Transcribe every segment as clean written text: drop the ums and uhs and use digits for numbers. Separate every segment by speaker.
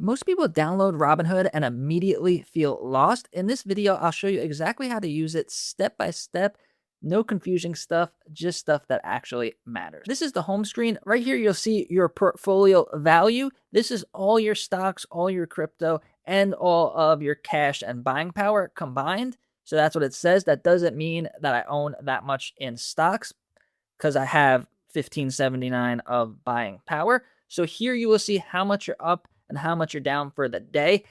Speaker 1: Most people download Robinhood and immediately feel lost. In this video, I'll show you exactly how to use it step by step. No confusing stuff, just stuff that actually matters. This is the home screen. Right here, you'll see your portfolio value. This is all your stocks, all your crypto, and all of your cash and buying power combined. So that's what it says. That doesn't mean that I own that much in stocks because I have 1579 of buying power. So here you will see how much you're up and how much you're down for the day.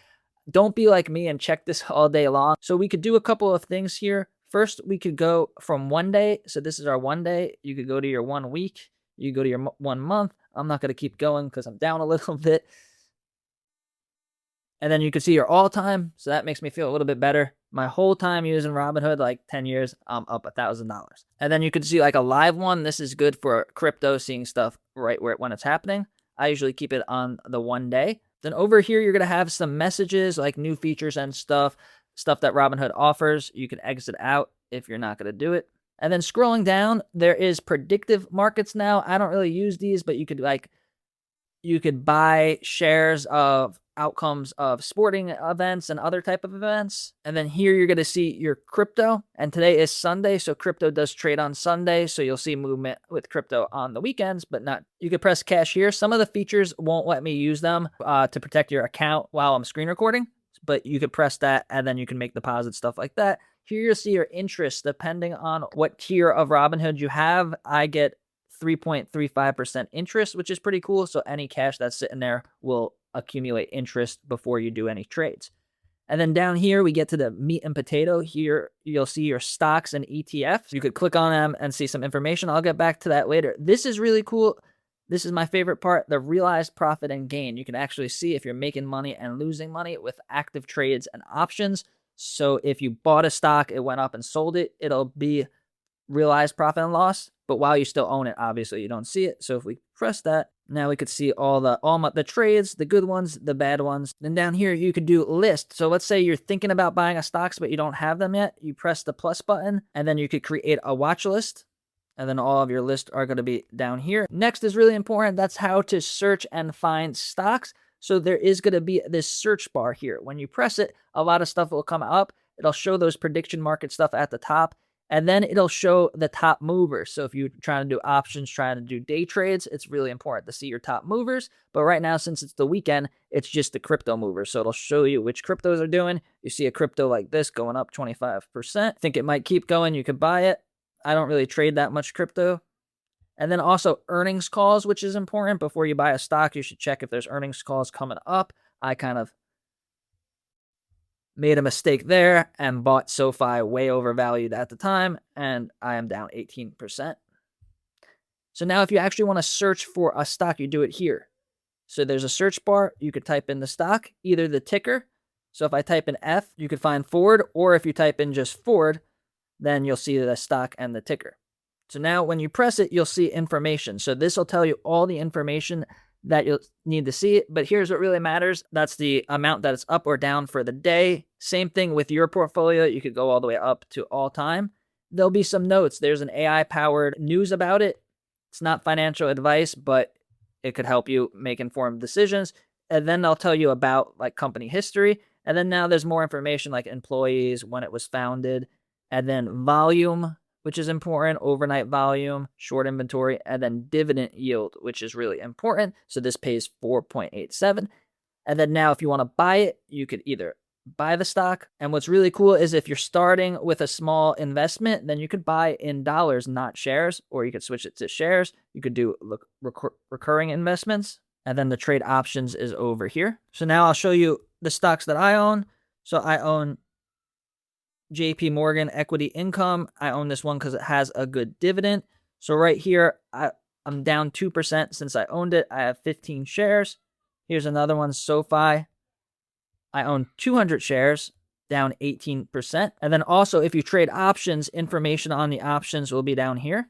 Speaker 1: Don't be like me and check this all day long. So we could do a couple of things here. First, we could go from 1 day. So this is our 1 day. You could go to your 1 week. You go to your 1 month. I'm not going to keep going because I'm down a little bit. And then you can see your all time. So that makes me feel a little bit better. My whole time using Robinhood, like 10 years, I'm up $1,000. And then you can see like a live one. This is good for crypto, seeing stuff right when it's happening. I usually keep it on the 1 day. Then over here, you're going to have some messages like new features and stuff that Robinhood offers. You can exit out if you're not going to do it. And then scrolling down, there is predictive markets now. I don't really use these, but you could buy shares of outcomes of sporting events and other type of events. And then here you're going to see your crypto. And today is Sunday, so crypto does trade on Sunday. So you'll see movement with crypto on the weekends, but not. You could press cash here. Some of the features won't let me use them to protect your account while I'm screen recording, but you could press that and then you can make deposits, stuff like that. Here you'll see your interest depending on what tier of Robinhood you have. I get 3.35% interest, which is pretty cool. So any cash that's sitting there will accumulate interest before you do any trades. And then down here, we get to the meat and potato. Here, you'll see your stocks and ETFs. You could click on them and see some information. I'll get back to that later. This is really cool. This is my favorite part, the realized profit and gain. You can actually see if you're making money and losing money with active trades and options. So if you bought a stock, it went up and sold it, it'll be realized profit and loss. But while you still own it, obviously you don't see it. So if we press that, now we could see all the trades, the good ones, the bad ones. Then down here, you could do list. So let's say you're thinking about buying a stocks, but you don't have them yet. You press the plus button, and then you could create a watch list. And then all of your lists are going to be down here. Next is really important. That's how to search and find stocks. So there is going to be this search bar here. When you press it, a lot of stuff will come up. It'll show those prediction market stuff at the top. And then it'll show the top movers. So if you're trying to do options, trying to do day trades, it's really important to see your top movers. But right now, since it's the weekend, it's just the crypto movers. So it'll show you which cryptos are doing. You see a crypto like this going up 25%. Think it might keep going. You could buy it. I don't really trade that much crypto. And then also earnings calls, which is important. Before you buy a stock, you should check if there's earnings calls coming up. I kind of made a mistake there and bought SoFi way overvalued at the time, and I am down 18%. So now if you actually want to search for a stock, you do it here. So there's a search bar. You could type in the stock, either the ticker. So if I type in F, you could find Ford, or if you type in just Ford, then you'll see the stock and the ticker. So now when you press it, you'll see information. So this will tell you all the information that you'll need to see. But here's what really matters. That's the amount that it's up or down for the day. Same thing with your portfolio. You could go all the way up to all time. There'll be some notes. There's an AI-powered news about it. It's not financial advice, but it could help you make informed decisions. And then they'll tell you about like company history. And then now there's more information like employees, when it was founded, and then volume, which is important, overnight volume, short inventory, and then dividend yield, which is really important. So this pays 4.87. And then now if you want to buy it, you could either buy the stock. And what's really cool is if you're starting with a small investment, then you could buy in dollars, not shares, or you could switch it to shares. You could do recurring investments. And then the trade options is over here. So now I'll show you the stocks that I own. So I own JP Morgan Equity Income. I own this one because it has a good dividend. So right here, I'm down 2% since I owned it. I have 15 shares. Here's another one, SoFi. I own 200 shares, down 18%. And then also, if you trade options, information on the options will be down here.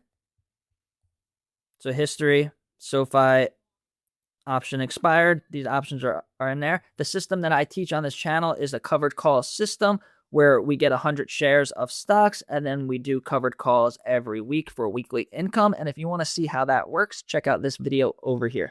Speaker 1: So history, SoFi, option expired. These options are in there. The system that I teach on this channel is a covered call system, where we get 100 shares of stocks, and then we do covered calls every week for weekly income. And if you want to see how that works, check out this video over here.